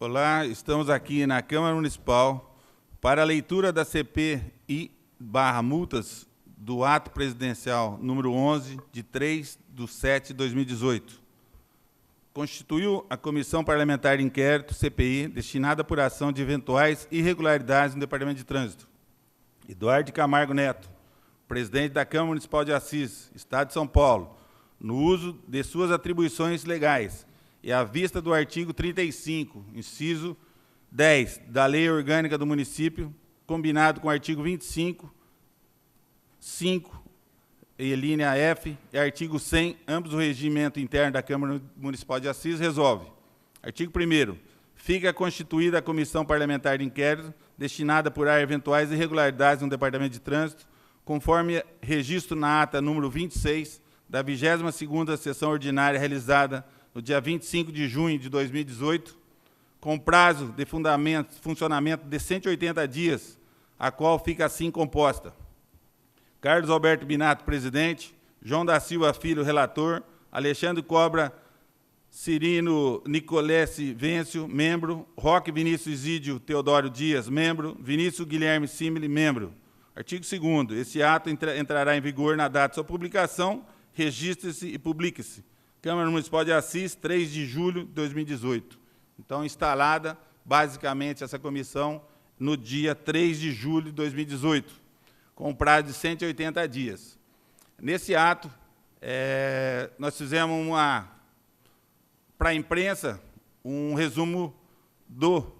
Olá, estamos aqui na Câmara Municipal para a leitura da CPI/multas do ato presidencial número 11, de 3/7/2018. Constituiu a Comissão Parlamentar de Inquérito, CPI, destinada à apuração de eventuais irregularidades no Departamento de Trânsito. Eduardo Camargo Neto, presidente da Câmara Municipal de Assis, Estado de São Paulo, no uso de suas atribuições legais e à vista do artigo 35, inciso 10, da Lei Orgânica do Município, combinado com o artigo 25, 5, e linha F, e artigo 100, ambos do regimento interno da Câmara Municipal de Assis, resolve. Artigo 1º. Fica constituída a Comissão Parlamentar de Inquérito, destinada a apurar eventuais irregularidades no Departamento de Trânsito, conforme registro na ata número 26, da 22ª sessão ordinária realizada no dia 25 de junho de 2018, com prazo de funcionamento de 180 dias, a qual fica assim composta. Carlos Alberto Binato, presidente, João da Silva Filho, relator, Alexandre Cobra Cirino Nicolesse Vêncio, membro, Roque Vinícius Isídio Teodoro Dias, membro, Vinícius Guilherme Simile, membro. Artigo 2º. Esse ato entrará em vigor na data de sua publicação, registre-se e publique-se. Câmara Municipal de Assis, 3 de julho de 2018. Então, instalada, basicamente, essa comissão no dia 3 de julho de 2018, com prazo de 180 dias. Nesse ato, nós fizemos para a imprensa um resumo do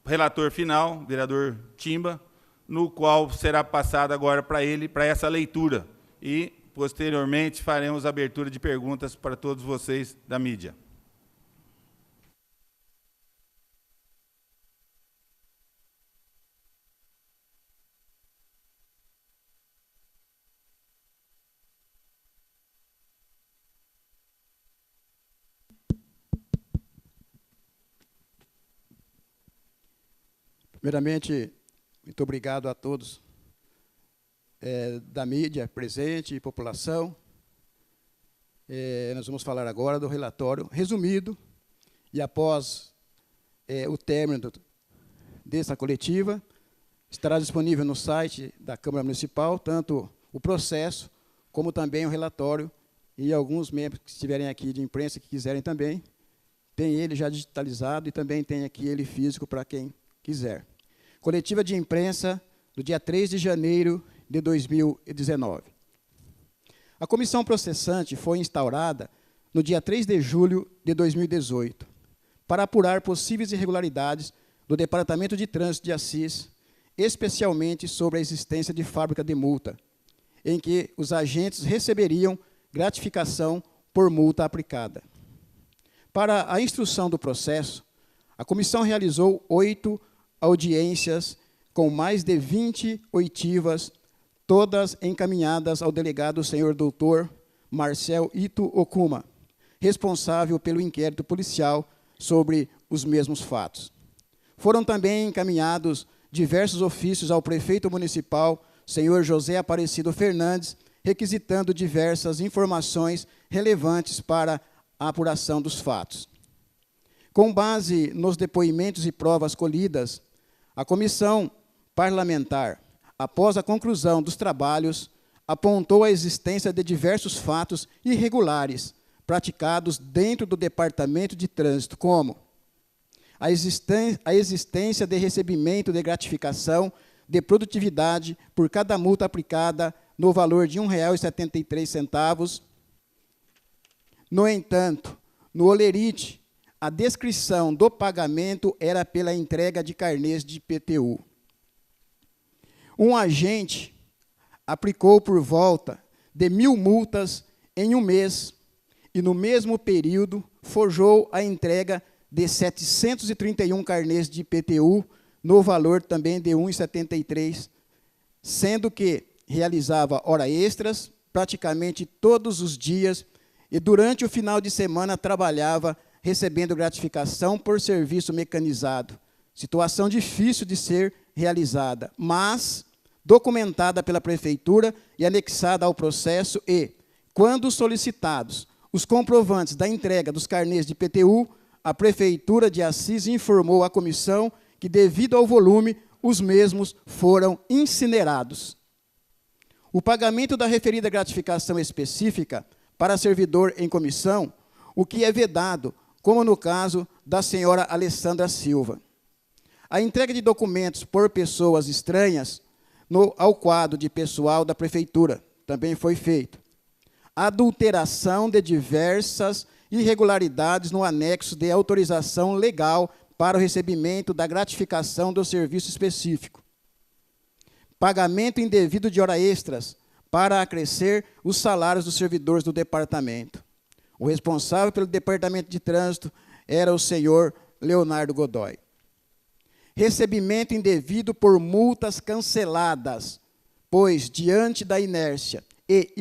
relator final, vereador Timba, no qual será passado agora para ele, para essa leitura. E, posteriormente, faremos a abertura de perguntas para todos vocês da mídia. Primeiramente, muito obrigado a todos da mídia presente e população. Nós vamos falar agora do relatório resumido e, após o término dessa coletiva, estará disponível no site da Câmara Municipal, tanto o processo como também o relatório, e alguns membros que estiverem aqui de imprensa que quiserem também, tem ele já digitalizado e também tem aqui ele físico para quem quiser. Coletiva de imprensa do dia 3 de janeiro de 2019. A comissão processante foi instaurada no dia 3 de julho de 2018 para apurar possíveis irregularidades do Departamento de Trânsito de Assis, especialmente sobre a existência de fábrica de multa, em que os agentes receberiam gratificação por multa aplicada. Para a instrução do processo, a comissão realizou 8 audiências com mais de 20 oitivas, todas encaminhadas ao delegado senhor doutor Marcel Ito Okuma, responsável pelo inquérito policial sobre os mesmos fatos. Foram também encaminhados diversos ofícios ao prefeito municipal, senhor José Aparecido Fernandes, requisitando diversas informações relevantes para a apuração dos fatos. Com base nos depoimentos e provas colhidas, a comissão parlamentar, após a conclusão dos trabalhos, apontou a existência de diversos fatos irregulares praticados dentro do Departamento de Trânsito, como a existência de recebimento de gratificação de produtividade por cada multa aplicada no valor de R$ 1,73. No entanto, no holerite, a descrição do pagamento era pela entrega de carnês de IPTU. Um agente aplicou por volta de 1.000 multas em um mês e, no mesmo período, forjou a entrega de 731 carnês de IPTU, no valor também de R$ 1,73, sendo que realizava horas extras praticamente todos os dias e, durante o final de semana, trabalhava recebendo gratificação por serviço mecanizado. Situação difícil de ser realizada, mas documentada pela Prefeitura e anexada ao processo e, quando solicitados os comprovantes da entrega dos carnês de IPTU, a Prefeitura de Assis informou à comissão que, devido ao volume, os mesmos foram incinerados. O pagamento da referida gratificação específica para servidor em comissão, o que é vedado, como no caso da senhora Alessandra Silva. A entrega de documentos por pessoas estranhas ao quadro de pessoal da Prefeitura também foi feito. A adulteração de diversas irregularidades no anexo de autorização legal para o recebimento da gratificação do serviço específico. Pagamento indevido de horas extras para acrescer os salários dos servidores do departamento. O responsável pelo departamento de trânsito era o senhor Leonardo Godoy. Recebimento indevido por multas canceladas, pois, diante da inércia e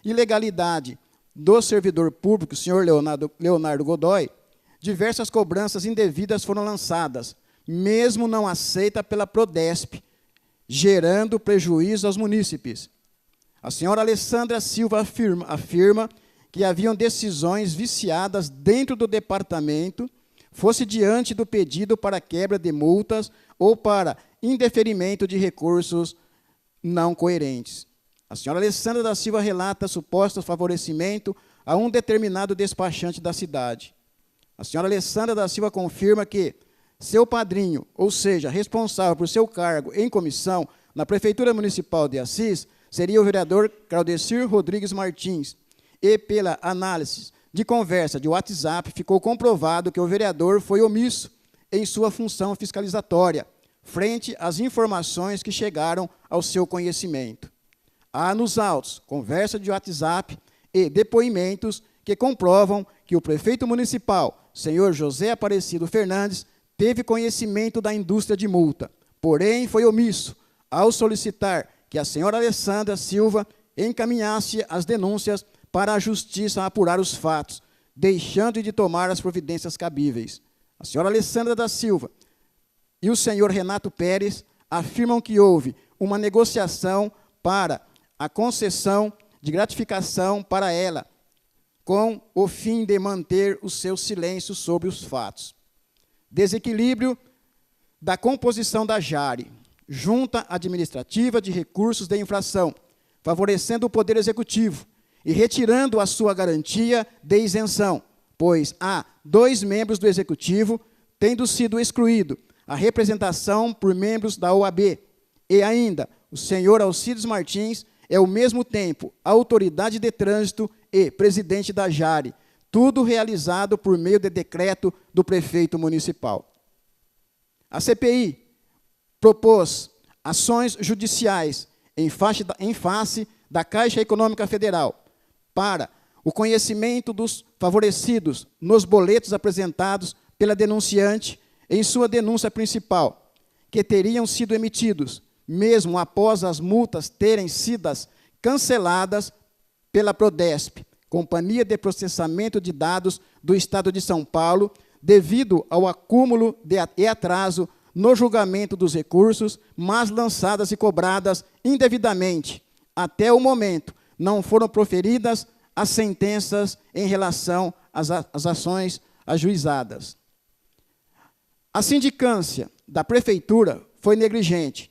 ilegalidade do servidor público, senhor Leonardo Godoy, diversas cobranças indevidas foram lançadas, mesmo não aceita pela Prodesp, gerando prejuízo aos munícipes. A senhora Alessandra Silva afirma que haviam decisões viciadas dentro do departamento, fosse diante do pedido para quebra de multas ou para indeferimento de recursos não coerentes. A senhora Alessandra da Silva relata suposto favorecimento a um determinado despachante da cidade. A senhora Alessandra da Silva confirma que seu padrinho, ou seja, responsável por seu cargo em comissão na Prefeitura Municipal de Assis, seria o vereador Claudecir Rodrigues Martins, e pela análise de conversa de WhatsApp, ficou comprovado que o vereador foi omisso em sua função fiscalizatória, frente às informações que chegaram ao seu conhecimento. Há nos autos, conversa de WhatsApp e depoimentos que comprovam que o prefeito municipal, senhor José Aparecido Fernandes, teve conhecimento da indústria de multa, porém foi omisso ao solicitar que a senhora Alessandra Silva encaminhasse as denúncias para a justiça apurar os fatos, deixando de tomar as providências cabíveis. A senhora Alessandra da Silva e o senhor Renato Pérez afirmam que houve uma negociação para a concessão de gratificação para ela, com o fim de manter o seu silêncio sobre os fatos. Desequilíbrio da composição da JARE, Junta Administrativa de Recursos de Infração, favorecendo o Poder Executivo e retirando a sua garantia de isenção, pois há 2 membros do Executivo, tendo sido excluído a representação por membros da OAB, e ainda o senhor Alcides Martins é, ao mesmo tempo, autoridade de trânsito e presidente da JARE, tudo realizado por meio de decreto do prefeito municipal. A CPI propôs ações judiciais em face da Caixa Econômica Federal para o conhecimento dos favorecidos nos boletos apresentados pela denunciante em sua denúncia principal, que teriam sido emitidos, mesmo após as multas terem sido canceladas pela Prodesp, Companhia de Processamento de Dados do Estado de São Paulo, devido ao acúmulo e atraso no julgamento dos recursos, mas lançadas e cobradas indevidamente. Até o momento, não foram proferidas as sentenças em relação às ações ajuizadas. A sindicância da Prefeitura foi negligente,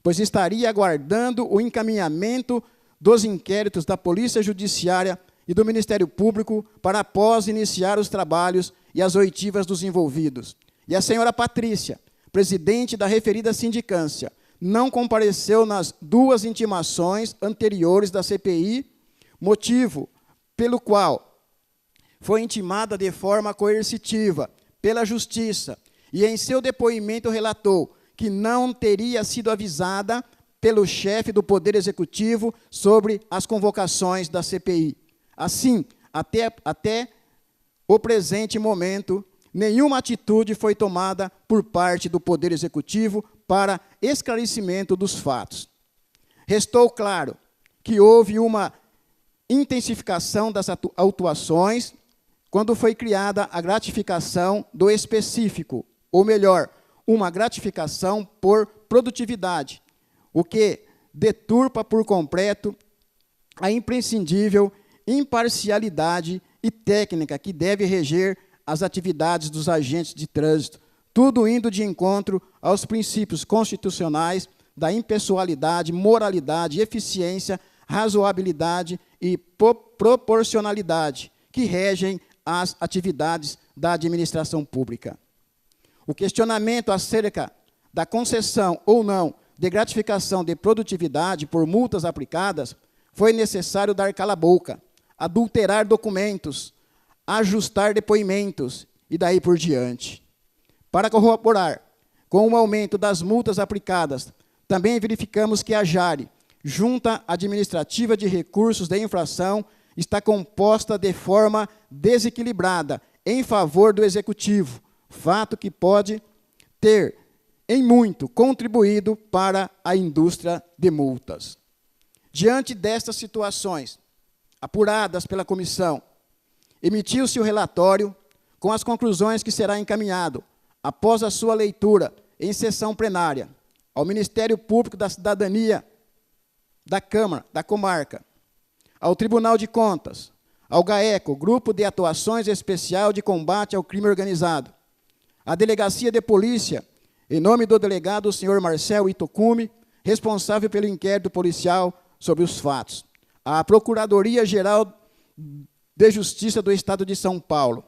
pois estaria aguardando o encaminhamento dos inquéritos da Polícia Judiciária e do Ministério Público para após iniciar os trabalhos e as oitivas dos envolvidos. E a senhora Patrícia, presidente da referida sindicância, não compareceu nas 2 intimações anteriores da CPI, motivo pelo qual foi intimada de forma coercitiva pela Justiça, e em seu depoimento relatou que não teria sido avisada pelo chefe do Poder Executivo sobre as convocações da CPI. Assim, até o presente momento, nenhuma atitude foi tomada por parte do Poder Executivo para esclarecimento dos fatos. Restou claro que houve uma intensificação das autuações quando foi criada a gratificação do específico, ou melhor, uma gratificação por produtividade, o que deturpa por completo a imprescindível imparcialidade e técnica que deve reger as atividades dos agentes de trânsito, tudo indo de encontro aos princípios constitucionais da impessoalidade, moralidade, eficiência, razoabilidade e proporcionalidade, que regem as atividades da administração pública. O questionamento acerca da concessão ou não de gratificação de produtividade por multas aplicadas, foi necessário dar cala-boca, adulterar documentos, ajustar depoimentos e daí por diante. Para corroborar com o aumento das multas aplicadas, também verificamos que a JARE, Junta Administrativa de Recursos de Infração, está composta de forma desequilibrada em favor do Executivo, fato que pode ter, em muito, contribuído para a indústria de multas. Diante destas situações, apuradas pela comissão, emitiu-se o relatório com as conclusões que será encaminhado, após a sua leitura em sessão plenária, ao Ministério Público da Cidadania da Câmara, da Comarca, ao Tribunal de Contas, ao GAECO, Grupo de Atuações Especial de Combate ao Crime Organizado, à Delegacia de Polícia, em nome do delegado, o senhor Marcel Itocume, responsável pelo inquérito policial sobre os fatos, à Procuradoria-Geral de Justiça do Estado de São Paulo,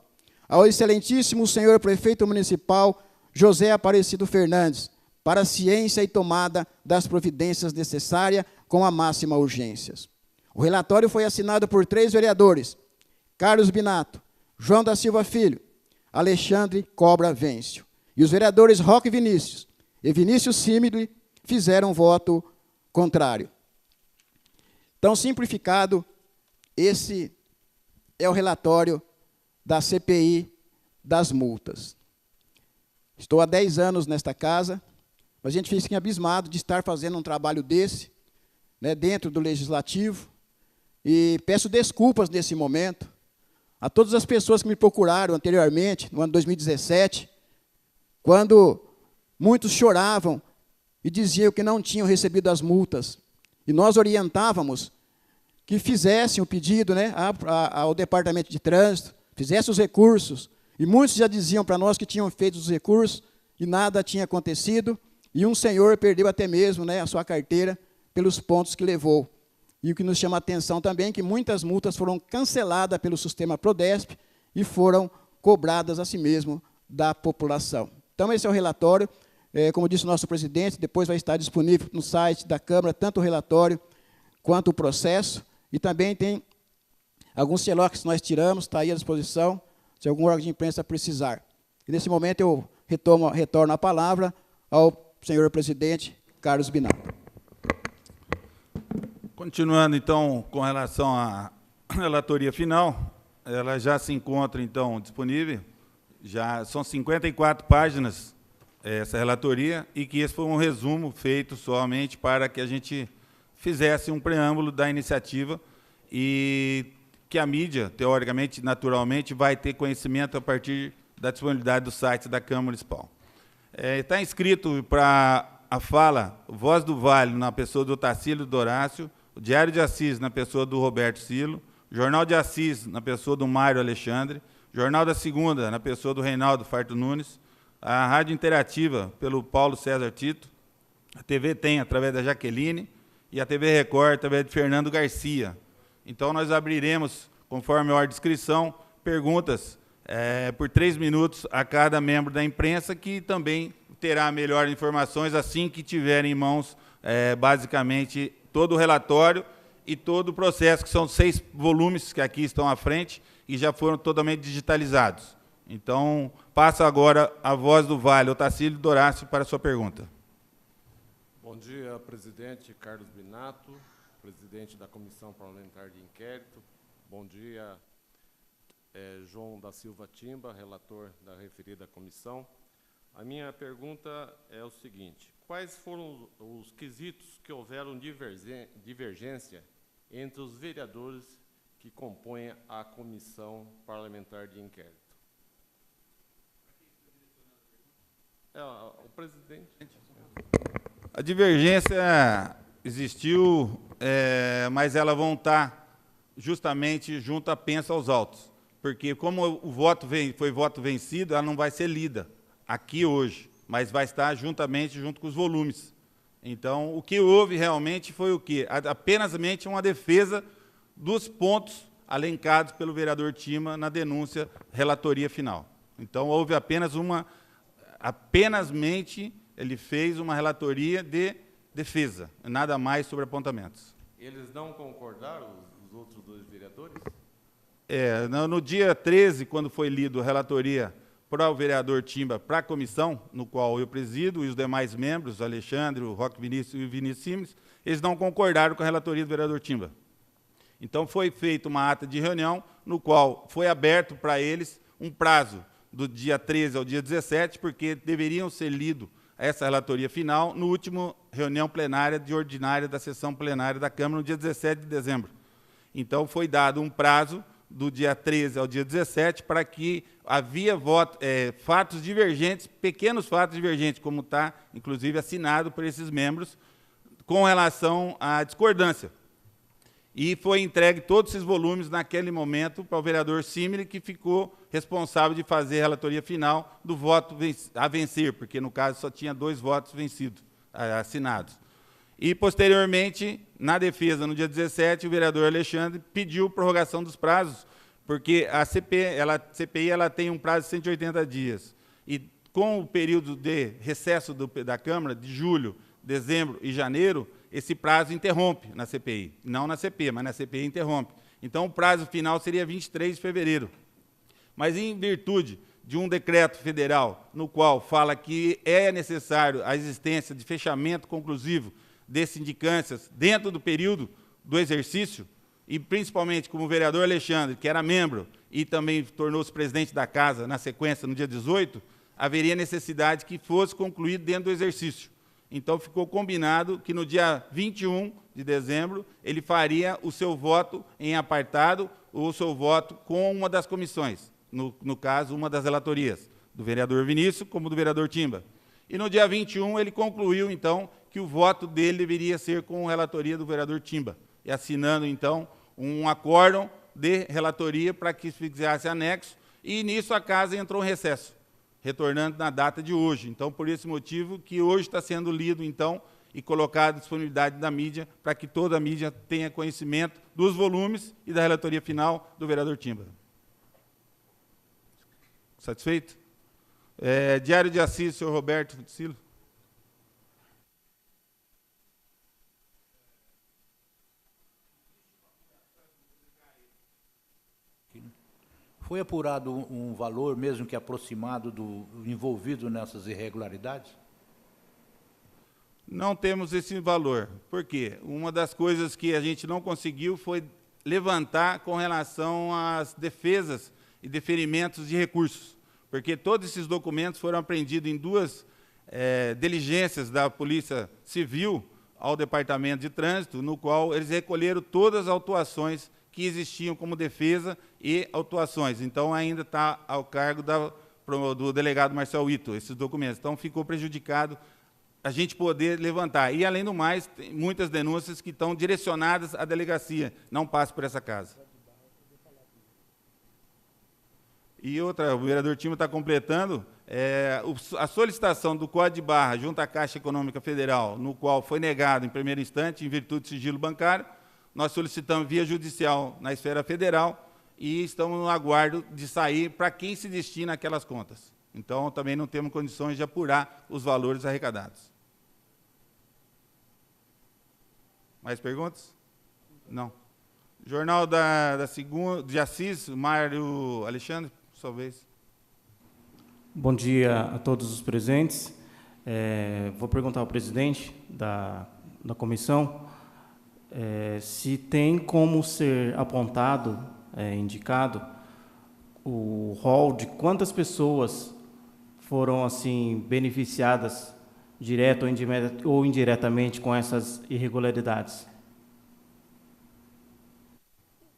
ao excelentíssimo senhor Prefeito Municipal José Aparecido Fernandes, para a ciência e tomada das providências necessárias com a máxima urgência. O relatório foi assinado por 3 vereadores, Carlos Binato, João da Silva Filho, Alexandre Cobra Vêncio, e os vereadores Roque Vinícius e Vinícius Simile fizeram voto contrário. Então, simplificado, esse é o relatório da CPI das multas. Estou há 10 anos nesta casa, mas a gente fica abismado de estar fazendo um trabalho desse, né, dentro do Legislativo, e peço desculpas nesse momento a todas as pessoas que me procuraram anteriormente, no ano 2017, quando muitos choravam e diziam que não tinham recebido as multas, e nós orientávamos que fizessem o pedido, né, ao Departamento de Trânsito, fizessem os recursos, e muitos já diziam para nós que tinham feito os recursos e nada tinha acontecido, e um senhor perdeu até mesmo, né, a sua carteira pelos pontos que levou. E o que nos chama a atenção também é que muitas multas foram canceladas pelo sistema Prodesp e foram cobradas a si mesmo da população. Então, esse é o relatório. Como disse o nosso presidente, depois vai estar disponível no site da Câmara, tanto o relatório quanto o processo, e também tem alguns xerox que nós tiramos, está aí à disposição, se algum órgão de imprensa precisar. E, nesse momento, eu retorno a palavra ao senhor presidente Carlos Binato. Continuando, então, com relação à relatoria final, ela já se encontra, então, disponível. Já são 54 páginas essa relatoria, e que esse foi um resumo feito somente para que a gente fizesse um preâmbulo da iniciativa e que a mídia, teoricamente, naturalmente, vai ter conhecimento a partir da disponibilidade do site da Câmara Municipal. Está inscrito para a fala Voz do Vale, na pessoa do Otacílio do Horácio, o Diário de Assis, na pessoa do Roberto Silo, o Jornal de Assis, na pessoa do Mário Alexandre, o Jornal da Segunda, na pessoa do Reinaldo Farto Nunes, a Rádio Interativa, pelo Paulo César Tito, a TV Tem, através da Jaqueline, e a TV Record, através de Fernando Garcia. Então, nós abriremos, conforme a ordem de inscrição, perguntas por 3 minutos a cada membro da imprensa, que também terá melhores informações assim que tiver em mãos, basicamente, todo o relatório e todo o processo, que são 6 volumes que aqui estão à frente e já foram totalmente digitalizados. Então, passa agora a Voz do Vale, Otacílio do Horácio, para a sua pergunta. Bom dia, presidente Carlos Binato, presidente da Comissão Parlamentar de Inquérito. Bom dia, João da Silva Timba, relator da referida comissão. A minha pergunta é o seguinte: quais foram os quesitos que houveram divergência entre os vereadores que compõem a Comissão Parlamentar de Inquérito? O presidente. A divergência existiu, mas elas vão estar justamente junto à pensa aos autos. porque como o voto foi voto vencido, ela não vai ser lida aqui hoje, mas vai estar junto com os volumes. Então, o que houve realmente foi o quê? Apenas uma defesa dos pontos alencados pelo vereador Timba na denúncia relatoria final. Então, houve ele fez uma relatoria de defesa, nada mais sobre apontamentos. Eles não concordaram, os outros dois vereadores? No dia 13, quando foi lido a relatoria para o vereador Timba, para a comissão, no qual eu presido, e os demais membros, o Alexandre, o Roque Vinícius e o Vinícius Simes, eles não concordaram com a relatoria do vereador Timba. Então, foi feita uma ata de reunião, no qual foi aberto para eles um prazo do dia 13 ao dia 17, porque deveriam ser lido essa relatoria final no último reunião plenária ordinária da sessão plenária da Câmara, no dia 17 de dezembro. Então, foi dado um prazo do dia 13 ao dia 17, para que havia fatos divergentes, pequenos fatos divergentes, como está, inclusive, assinado por esses membros, com relação à discordância. E foi entregue todos esses volumes, naquele momento, para o vereador Simile, que ficou responsável de fazer a relatoria final do voto a vencer, porque, no caso, só tinha 2 votos vencidos, assinados. E, posteriormente, na defesa, no dia 17, o vereador Alexandre pediu prorrogação dos prazos, porque a CPI tem um prazo de 180 dias. E, com o período de recesso da Câmara, de julho, dezembro e janeiro, esse prazo interrompe na CPI. Não na CP, mas na CPI interrompe. Então, o prazo final seria 23 de fevereiro. Mas, em virtude de um decreto federal, no qual fala que é necessário a existência de fechamento conclusivo de sindicâncias dentro do período do exercício, e principalmente como o vereador Alexandre, que era membro e também tornou-se presidente da casa na sequência, no dia 18, haveria necessidade que fosse concluído dentro do exercício. Então, ficou combinado que no dia 21 de dezembro ele faria o seu voto em apartado, ou o seu voto com uma das comissões, no caso, uma das relatorias, do vereador Vinícius como do vereador Timba. E no dia 21 ele concluiu, então, que o voto dele deveria ser com a relatoria do vereador Timba, e assinando, então, um acórdão de relatoria para que fizesse anexo, e nisso a casa entrou em recesso, retornando na data de hoje. Então, por esse motivo que hoje está sendo lido, então, e colocado à disponibilidade da mídia, para que toda a mídia tenha conhecimento dos volumes e da relatoria final do vereador Timba. Satisfeito? Diário de Assis, senhor Roberto Silo. Foi apurado um valor, mesmo que aproximado, do envolvido nessas irregularidades? Não temos esse valor. Por quê? Uma das coisas que a gente não conseguiu foi levantar com relação às defesas e deferimentos de recursos, porque todos esses documentos foram apreendidos em 2 diligências da Polícia Civil ao Departamento de Trânsito, no qual eles recolheram todas as autuações que existiam como defesa e autuações. Então, ainda está ao cargo do delegado Marcel Ito, esses documentos. Então, ficou prejudicado a gente poder levantar. E, além do mais, tem muitas denúncias que estão direcionadas à delegacia, não passam por essa casa. E outra, o vereador Timba está completando, a solicitação do Código de Barra junto à Caixa Econômica Federal, no qual foi negado em primeiro instante, em virtude de sigilo bancário, nós solicitamos via judicial na esfera federal e estamos no aguardo de sair para quem se destina aquelas contas. Então, também não temos condições de apurar os valores arrecadados. Mais perguntas? Não. Jornal da segunda, de Assis, Mário Alexandre, por sua vez. Bom dia a todos os presentes. Vou perguntar ao presidente da comissão se tem como ser apontado, indicado, o rol de quantas pessoas foram assim beneficiadas direto ou indiretamente com essas irregularidades.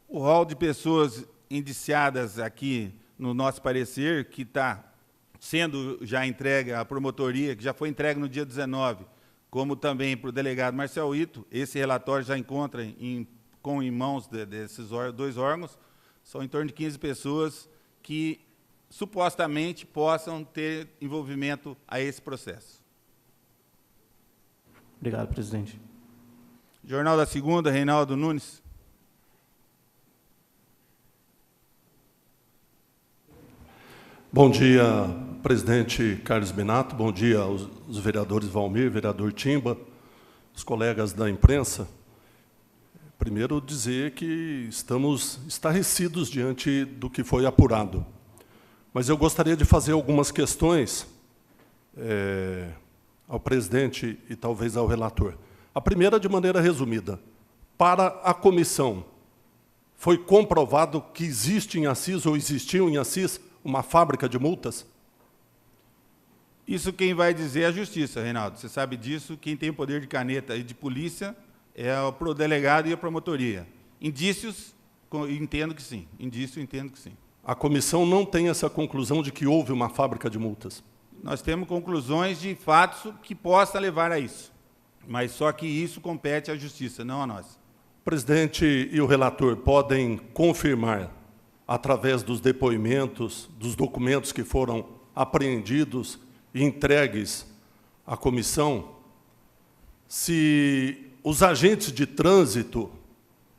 O rol de pessoas indiciadas aqui, no nosso parecer, que está sendo já entregue à promotoria, que já foi entregue no dia 19, como também para o delegado Marcel Ito, esse relatório já encontra em mãos desses 2 órgãos, São em torno de 15 pessoas que supostamente possam ter envolvimento a esse processo. Obrigado, presidente. Jornal da Segunda, Reinaldo Nunes. Bom dia, presidente Carlos Binato, bom dia aos vereadores Valmir, vereador Timba, os colegas da imprensa. Primeiro, dizer que estamos estarrecidos diante do que foi apurado. Mas eu gostaria de fazer algumas questões ao presidente e talvez ao relator. A primeira, de maneira resumida. Para a comissão, foi comprovado que existe em Assis, ou existiu em Assis, uma fábrica de multas? Isso quem vai dizer é a Justiça, Reinaldo. Você sabe disso, quem tem o poder de caneta e de polícia é o delegado e a promotoria. Indícios, entendo que sim. Indício, entendo que sim. A comissão não tem essa conclusão de que houve uma fábrica de multas? Nós temos conclusões de fatos que possam levar a isso. Mas só que isso compete à Justiça, não a nós. O presidente e o relator podem confirmar, através dos depoimentos, dos documentos que foram apreendidos e entregues à comissão, se os agentes de trânsito,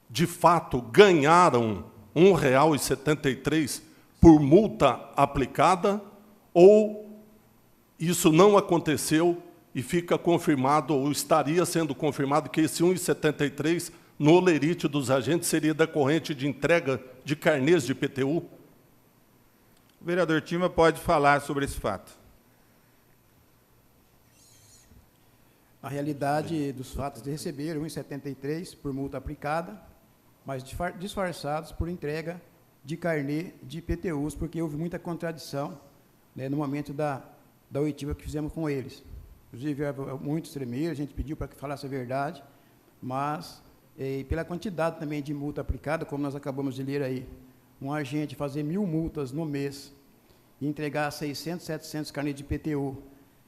de fato, ganharam R$ 1,73 por multa aplicada, ou isso não aconteceu e fica confirmado, ou estaria sendo confirmado, que esse R$ 1,73 no olerite dos agentes seria decorrente de entrega de carnês de IPTU? O vereador Timba pode falar sobre esse fato. A realidade dos fatos de receber 1,73 por multa aplicada, mas disfarçados por entrega de carnê de IPTUs, porque houve muita contradição, né, no momento da oitiva que fizemos com eles. Inclusive, muitos tremeram, a gente pediu para que falasse a verdade, mas, pela quantidade também de multa aplicada, como nós acabamos de ler aí, um agente fazer 1.000 multas no mês e entregar 600, 700 carnês de IPTU,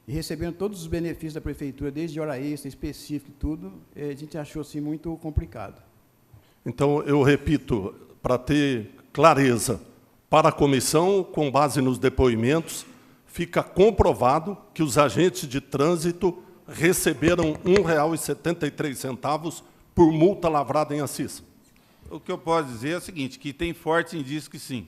e recebendo todos os benefícios da prefeitura, desde hora extra, específico e tudo, a gente achou assim muito complicado. Então, eu repito, para ter clareza, para a comissão, com base nos depoimentos, fica comprovado que os agentes de trânsito receberam R$ 1,73 por multa lavrada em Assis. O que eu posso dizer é o seguinte, que tem fortes indícios que sim.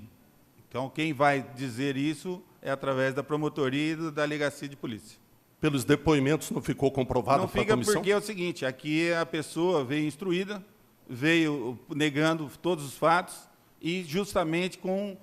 Então, quem vai dizer isso é através da promotoria e da delegacia de polícia. Pelos depoimentos não ficou comprovado para a comissão? Não fica porque é o seguinte, aqui a pessoa veio instruída, veio negando todos os fatos e juntamente com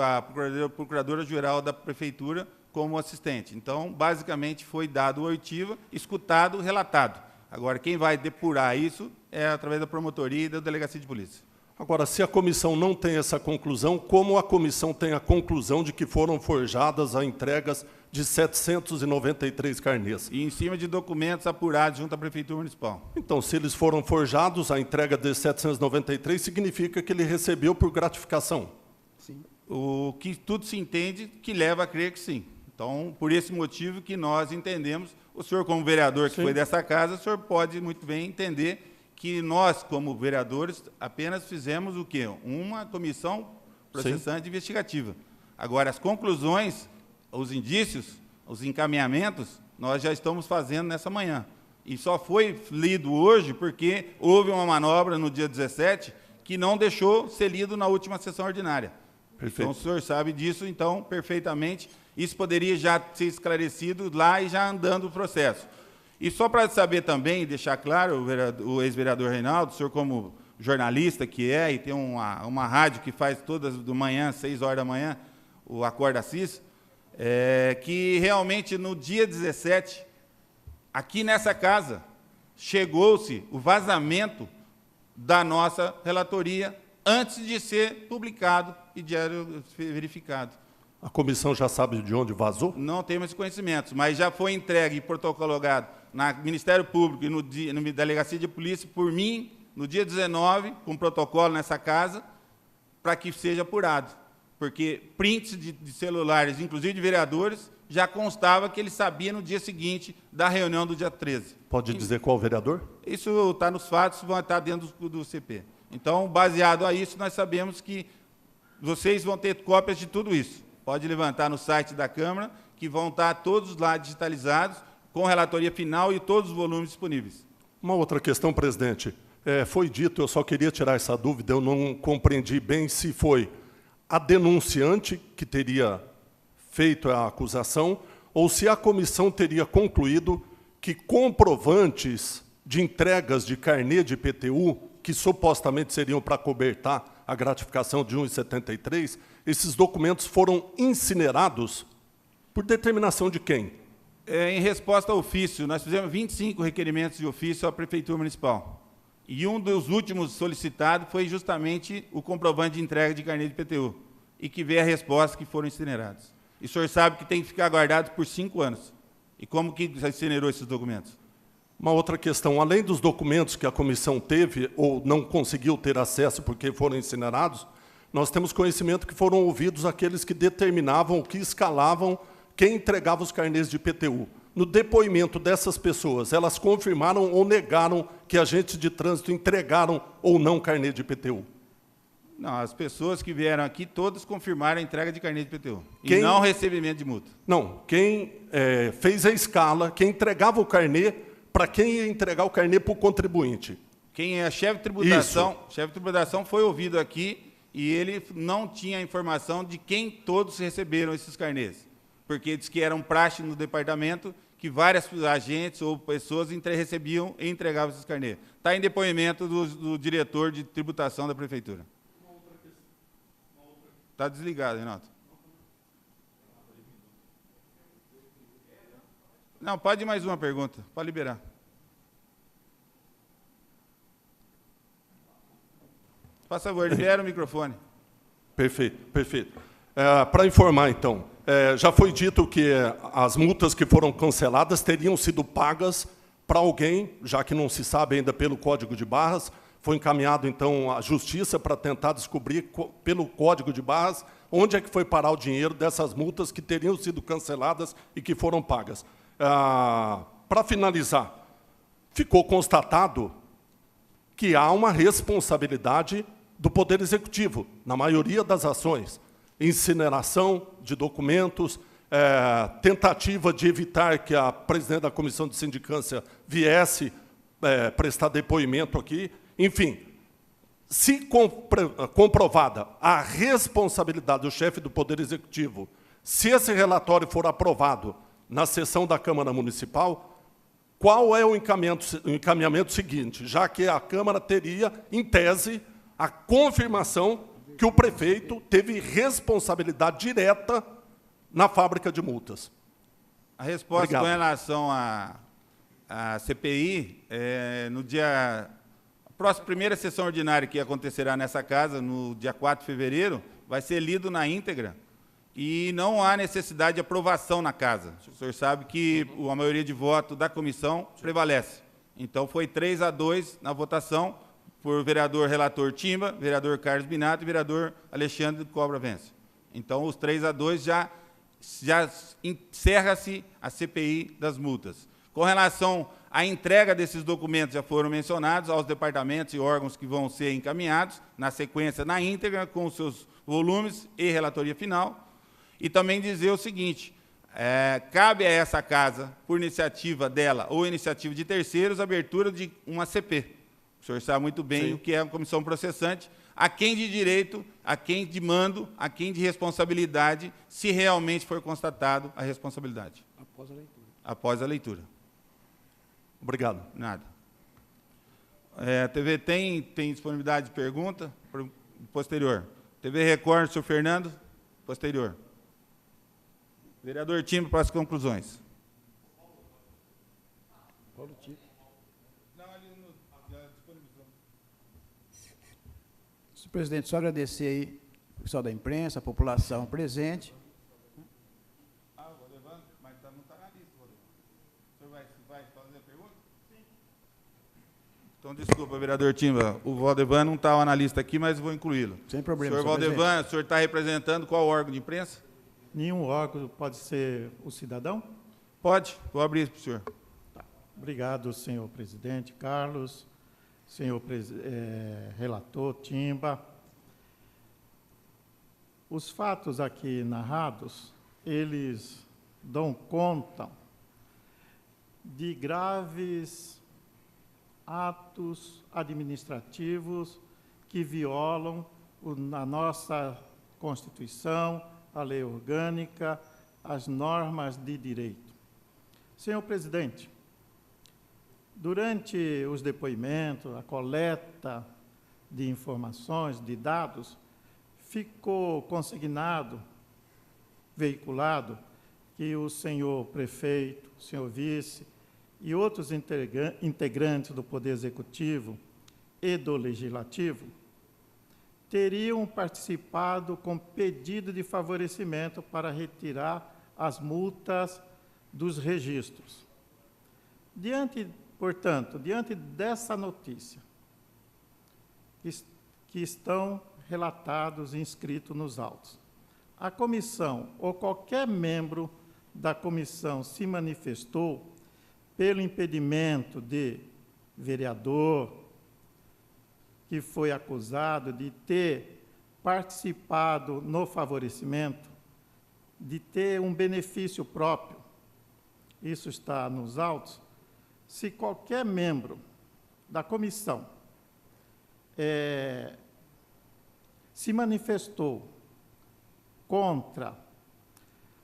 a procuradora-geral da prefeitura como assistente. Então, basicamente, foi dado oitiva, escutado, relatado. Agora, quem vai depurar isso é através da promotoria e da delegacia de polícia. Agora, se a comissão não tem essa conclusão, como a comissão tem a conclusão de que foram forjadas as entregas de 793 carnês? E em cima de documentos apurados junto à Prefeitura Municipal. Então, se eles foram forjados, a entrega de 793 significa que ele recebeu por gratificação? Sim. O que tudo se entende que leva a crer que sim. Então, por esse motivo que nós entendemos, o senhor como vereador que foi dessa casa, o senhor pode muito bem entender que nós, como vereadores, apenas fizemos o quê? Uma comissão processante investigativa. Agora, as conclusões, os indícios, os encaminhamentos, nós já estamos fazendo nessa manhã. E só foi lido hoje porque houve uma manobra no dia 17 que não deixou ser lido na última sessão ordinária. Perfeito. Então, o senhor sabe disso, então, perfeitamente. Isso poderia já ser esclarecido lá e já andando o processo. E só para saber também, deixar claro, o ex-vereador Reinaldo, o senhor como jornalista que é, e tem uma rádio que faz todas do manhã, 6 horas da manhã, o Acorda Assis, que realmente no dia 17, aqui nessa casa, chegou-se o vazamento da nossa relatoria antes de ser publicado e diário verificado. A comissão já sabe de onde vazou? Não temos esse conhecimento, mas já foi entregue e protocolado no Ministério Público e na Delegacia de Polícia por mim, no dia 19, com protocolo nessa casa, para que seja apurado. Porque prints de celulares, inclusive de vereadores, já constava que ele sabia no dia seguinte da reunião do dia 13. Pode dizer qual vereador? Isso está nos fatos, vão estar dentro do CP. Então, baseado a isso, nós sabemos que vocês vão ter cópias de tudo isso. Pode levantar no site da Câmara, que vão estar todos lá digitalizados, com relatoria final e todos os volumes disponíveis. Uma outra questão, presidente. Foi dito, eu só queria tirar essa dúvida, eu não compreendi bem se foi a denunciante que teria feito a acusação ou se a comissão teria concluído que comprovantes de entregas de carnê de IPTU, que supostamente seriam para cobertar a gratificação de 1,73, esses documentos foram incinerados por determinação de quem? Em resposta ao ofício, nós fizemos 25 requerimentos de ofício à Prefeitura Municipal. E um dos últimos solicitados foi justamente o comprovante de entrega de carnê de IPTU, e que veio a resposta que foram incinerados. E o senhor sabe que tem que ficar guardado por 5 anos. E como que incinerou esses documentos? Uma outra questão, além dos documentos que a comissão teve ou não conseguiu ter acesso porque foram incinerados, nós temos conhecimento que foram ouvidos aqueles que determinavam, que escalavam quem entregava os carnês de IPTU. No depoimento dessas pessoas, elas confirmaram ou negaram que agentes de trânsito entregaram ou não carnê de IPTU? Não, as pessoas que vieram aqui, todas confirmaram a entrega de carnê de IPTU. Quem... E não recebimento de multa. Não, quem fez a escala, quem entregava o carnê, para quem ia entregar o carnê para o contribuinte. Quem é chefe de tributação foi ouvido aqui e ele não tinha a informação de quem todos receberam esses carnês. Porque diz que era um praxe no departamento que várias agentes ou pessoas recebiam e entregavam esses carnês. Está em depoimento do diretor de tributação da Prefeitura. Está desligado, Renato. Não, pode ir mais uma pergunta. Pode liberar. Por favor, libera o microfone. Perfeito, perfeito. Para informar, então, já foi dito que as multas que foram canceladas teriam sido pagas para alguém, já que não se sabe ainda pelo Código de Barras, foi encaminhado, então, à Justiça para tentar descobrir, pelo Código de Barras, onde é que foi parar o dinheiro dessas multas que teriam sido canceladas e que foram pagas. Para finalizar, ficou constatado que há uma responsabilidade do Poder Executivo, na maioria das ações. Incineração de documentos, tentativa de evitar que a presidente da Comissão de Sindicância viesse prestar depoimento aqui. Enfim, se comprovada a responsabilidade do chefe do Poder Executivo, se esse relatório for aprovado na sessão da Câmara Municipal, qual é o encaminhamento seguinte? Já que a Câmara teria, em tese, a confirmação que o prefeito teve responsabilidade direta na fábrica de multas. A resposta Obrigado. Com relação à CPI, no dia... A primeira sessão ordinária que acontecerá nessa casa, no dia 4 de fevereiro, vai ser lido na íntegra e não há necessidade de aprovação na casa. O senhor sabe que a maioria de voto da comissão prevalece. Então, foi 3-2 na votação por vereador relator Timba, vereador Carlos Binato e vereador Alexandre Cobra Vence. Então, os 3-2 já encerra-se a CPI das multas. Com relação à entrega desses documentos, já foram mencionados aos departamentos e órgãos que vão ser encaminhados, na sequência, na íntegra, com os seus volumes e relatoria final. E também dizer o seguinte, cabe a essa casa, por iniciativa dela ou iniciativa de terceiros, a abertura de uma CP. O senhor sabe muito bem Sim. o que é a comissão processante, a quem de direito, a quem de mando, a quem de responsabilidade, se realmente for constatado a responsabilidade. Após a leitura. Após a leitura. Obrigado. Nada. TV tem disponibilidade de pergunta? Posterior. TV Record, senhor Fernando? Posterior. Vereador Timba, para as conclusões. Paulo Tito. Senhor presidente, só agradecer aí o pessoal da imprensa, a população presente. O Valdevan, mas não está na lista, Valdevan. O senhor vai fazer a pergunta? Sim. Então, desculpa, vereador Timba, o Valdevan não estava na lista aqui, mas vou incluí-lo. Sem problema, Senhor Valdevan, o senhor está representando qual órgão de imprensa? Nenhum órgão pode ser o cidadão? Pode, vou abrir isso para o senhor. Obrigado, senhor presidente Carlos. senhor relator Timba. Os fatos aqui narrados, eles dão conta de graves atos administrativos que violam a nossa Constituição, a lei orgânica, as normas de direito. Senhor presidente, durante os depoimentos, a coleta de informações, de dados, ficou consignado, veiculado, que o senhor prefeito, o senhor vice e outros integrantes do Poder Executivo e do Legislativo teriam participado com pedido de favorecimento para retirar as multas dos registros. Portanto, diante dessa notícia, que estão relatados e inscritos nos autos, a comissão ou qualquer membro da comissão se manifestou pelo impedimento de vereador que foi acusado de ter participado no favorecimento, de ter um benefício próprio, isso está nos autos. Se qualquer membro da comissão se manifestou contra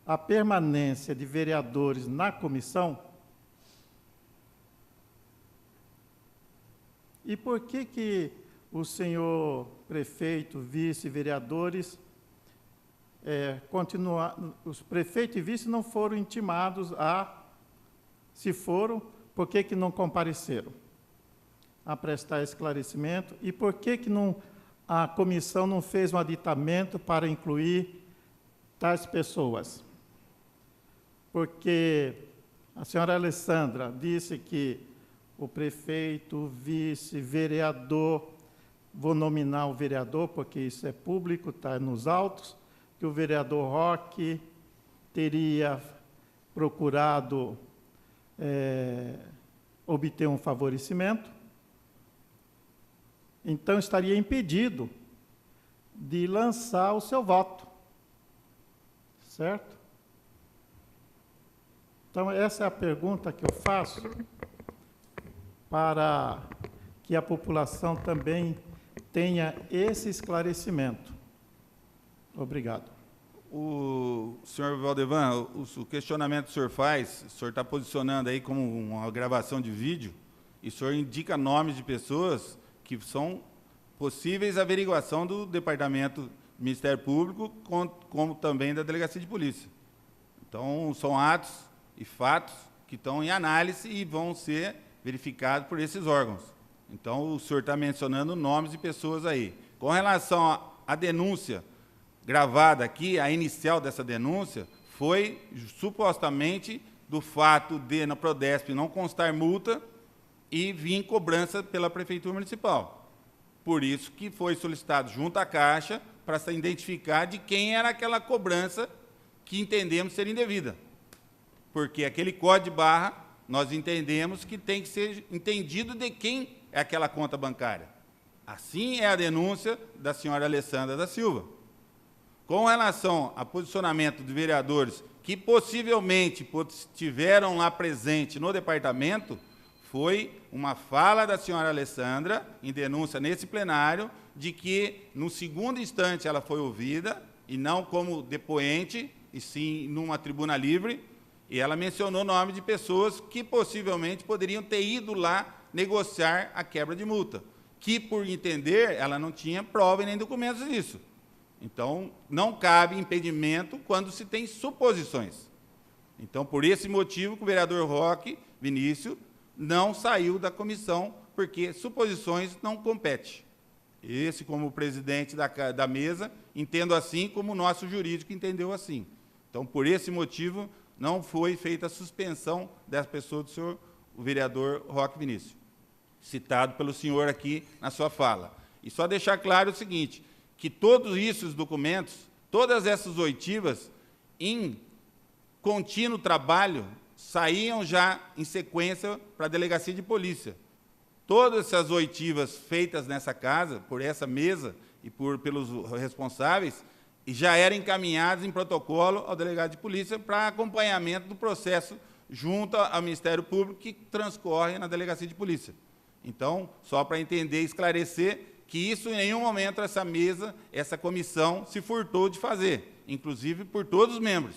a permanência de vereadores na comissão, e por que o senhor prefeito, vice-vereadores, os prefeitos e vice não foram intimados se foram, por que não compareceram a prestar esclarecimento? E por que a comissão não fez um aditamento para incluir tais pessoas? Porque a senhora Alessandra disse que o prefeito, o vice, vereador, vou nominar o vereador, porque isso é público, está nos autos, que o vereador Roque teria procurado obter um favorecimento, então estaria impedido de lançar o seu voto, certo? Então, essa é a pergunta que eu faço para que a população também tenha esse esclarecimento. Obrigado. O senhor Valdevan, o questionamento que o senhor faz, o senhor está posicionando aí como uma gravação de vídeo, e o senhor indica nomes de pessoas que são possíveis averiguação do Departamento do Ministério Público, como também da Delegacia de Polícia. Então, são atos e fatos que estão em análise e vão ser verificados por esses órgãos. Então, o senhor está mencionando nomes de pessoas aí. Com relação à denúncia gravada aqui, a inicial dessa denúncia foi supostamente do fato de, na Prodesp, não constar multa e vir cobrança pela Prefeitura Municipal. Por isso que foi solicitado junto à Caixa para se identificar de quem era aquela cobrança que entendemos ser indevida. Porque aquele código de barra, nós entendemos que tem que ser entendido de quem é aquela conta bancária. Assim é a denúncia da senhora Alessandra da Silva. Com relação ao posicionamento de vereadores que possivelmente estiveram lá presentes no departamento, foi uma fala da senhora Alessandra, em denúncia nesse plenário, de que, no segundo instante, ela foi ouvida, e não como depoente, e sim numa tribuna livre, e ela mencionou o nome de pessoas que possivelmente poderiam ter ido lá negociar a quebra de multa, que, por entender, ela não tinha prova e nem documentos disso. Então, não cabe impedimento quando se tem suposições. Então, por esse motivo, que o vereador Roque Vinícius não saiu da comissão, porque suposições não competem. Esse, como presidente da mesa, entendo assim, como o nosso jurídico entendeu assim. Então, por esse motivo, não foi feita a suspensão dessa pessoa do senhor, o vereador Roque Vinícius, citado pelo senhor aqui na sua fala. E só deixar claro o seguinte, que todos esses documentos, todas essas oitivas, em contínuo trabalho, saíam já em sequência para a Delegacia de Polícia. todas essas oitivas feitas nessa casa, por essa mesa e pelos responsáveis, e já eram encaminhadas em protocolo ao delegado de polícia para acompanhamento do processo junto ao Ministério Público que transcorre na delegacia de polícia. Então, só para entender e esclarecer que isso, em nenhum momento, essa mesa, essa comissão, se furtou de fazer, inclusive por todos os membros,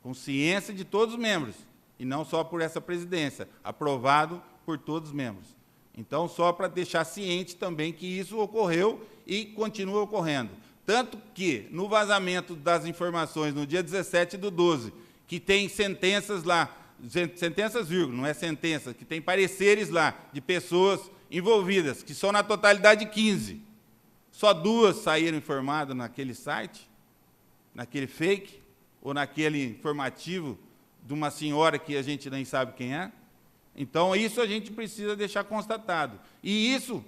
com ciência de todos os membros, e não só por essa presidência, aprovado por todos os membros. Então, só para deixar ciente também que isso ocorreu e continua ocorrendo. Tanto que, no vazamento das informações, no dia 17/12, que tem sentenças lá, sentenças, vírgula, não é sentença, que tem pareceres lá de pessoas envolvidas, que são na totalidade 15. Só 2 saíram informadas naquele site, naquele fake, ou naquele informativo de uma senhora que a gente nem sabe quem é. Então, isso a gente precisa deixar constatado. E isso,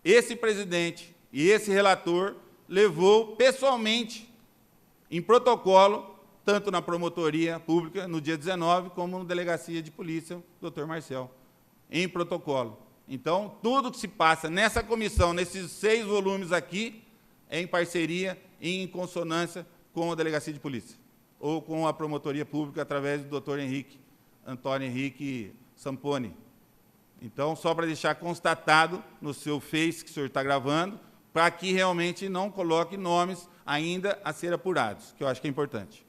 esse presidente e esse relator levou pessoalmente, em protocolo, tanto na promotoria pública, no dia 19, como na delegacia de polícia, doutor Marcel, em protocolo. Então, tudo que se passa nessa comissão, nesses 6 volumes aqui, é em parceria, em consonância com a delegacia de polícia, ou com a promotoria pública, através do doutor Antônio Henrique Samponi. Então, só para deixar constatado no seu Face, que o senhor está gravando, para que realmente não coloque nomes ainda a ser apurados, que eu acho que é importante.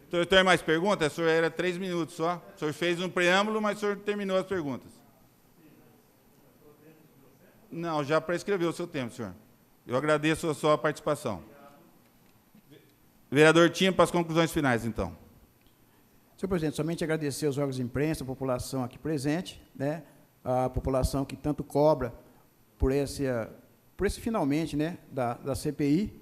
O senhor tem mais perguntas? O senhor era 3 minutos só. O senhor fez um preâmbulo, mas o senhor terminou as perguntas. Não, já prescreveu o seu tempo, senhor. Eu agradeço a sua participação. Vereador Timba, para as conclusões finais, então. Senhor presidente, somente agradecer aos órgãos de imprensa, a população aqui presente, né, a população que tanto cobra por esse finalmente, né, da CPI,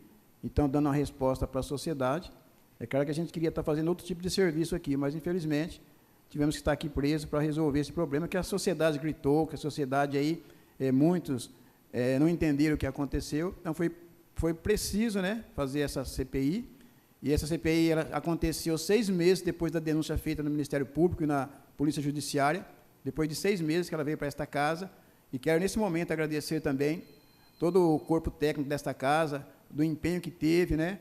então dando uma resposta para a sociedade. É claro que a gente queria estar fazendo outro tipo de serviço aqui, mas, infelizmente, tivemos que estar aqui presos para resolver esse problema, que a sociedade gritou, que a sociedade aí, muitos não entenderam o que aconteceu, então foi preciso, né, fazer essa CPI, e essa CPI ela aconteceu 6 meses depois da denúncia feita no Ministério Público e na Polícia Judiciária, depois de 6 meses que ela veio para esta casa, e quero, nesse momento, agradecer também todo o corpo técnico desta casa, do empenho que teve, né,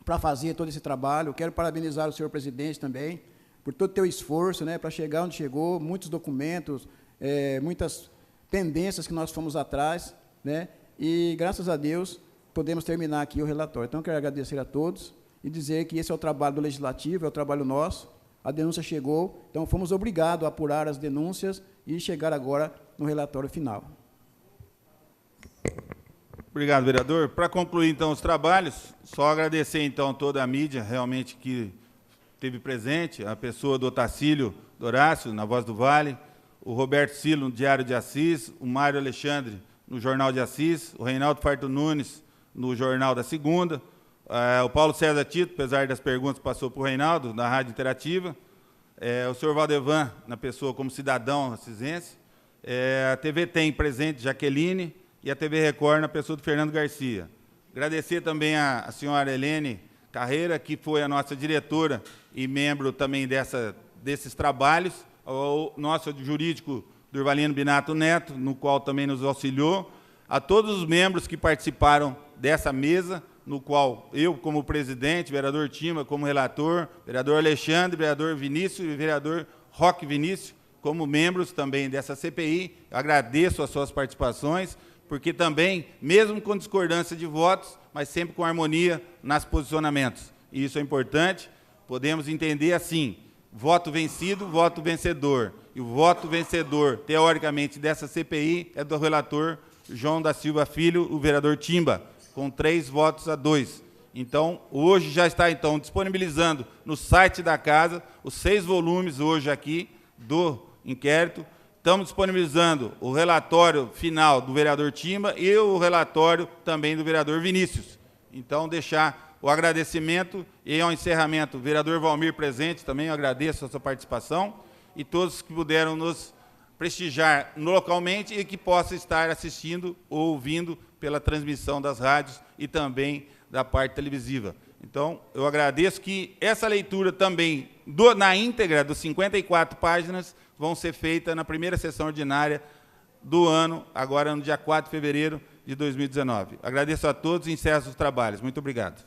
para fazer todo esse trabalho. Quero parabenizar o senhor presidente também, por todo o teu esforço, né, para chegar onde chegou, muitos documentos, muitas pendências que nós fomos atrás, né, e, graças a Deus, podemos terminar aqui o relatório. Então, quero agradecer a todos e dizer que esse é o trabalho do Legislativo, é o trabalho nosso. A denúncia chegou, então fomos obrigados a apurar as denúncias e chegar agora no relatório final. Obrigado, vereador. Para concluir, então, os trabalhos, só agradecer, então, toda a mídia, realmente, que esteve presente, a pessoa do Otacílio Dorácio, na Voz do Vale, o Roberto Silo, no Diário de Assis, o Mário Alexandre, no Jornal de Assis, o Reinaldo Farto Nunes, no Jornal da Segunda, o Paulo César Tito, apesar das perguntas, passou para o Reinaldo, na Rádio Interativa, o senhor Valdevan, na pessoa como cidadão assisense, a TV Tem presente, Jaqueline, e a TV Record, na pessoa do Fernando Garcia. Agradecer também a senhora Helene Carreira, que foi a nossa diretora e membro também desses trabalhos, ao nosso jurídico Durvalino Binato Neto, no qual também nos auxiliou, a todos os membros que participaram dessa mesa, no qual eu, como presidente, vereador Timba, como relator, vereador Alexandre, vereador Vinícius e vereador Roque Vinícius, como membros também dessa CPI. Agradeço as suas participações, porque também, mesmo com discordância de votos, mas sempre com harmonia nos posicionamentos. E isso é importante. Podemos entender assim: voto vencido, voto vencedor. E o voto vencedor, teoricamente, dessa CPI é do relator João da Silva Filho, o vereador Timba, com 3-2. Então, hoje já está, então, disponibilizando no site da casa os 6 volumes hoje aqui do inquérito. Estamos disponibilizando o relatório final do vereador Timba e o relatório também do vereador Vinícius. Então, deixar o agradecimento e, ao encerramento, o vereador Valmir presente também, eu agradeço a sua participação, e todos que puderam nos prestigiar localmente e que possam estar assistindo ou ouvindo pela transmissão das rádios e também da parte televisiva. Então, eu agradeço que essa leitura também, na íntegra, dos 54 páginas, vão ser feitas na primeira sessão ordinária do ano, agora no dia 4 de fevereiro de 2019. Agradeço a todos e encerro os trabalhos. Muito obrigado.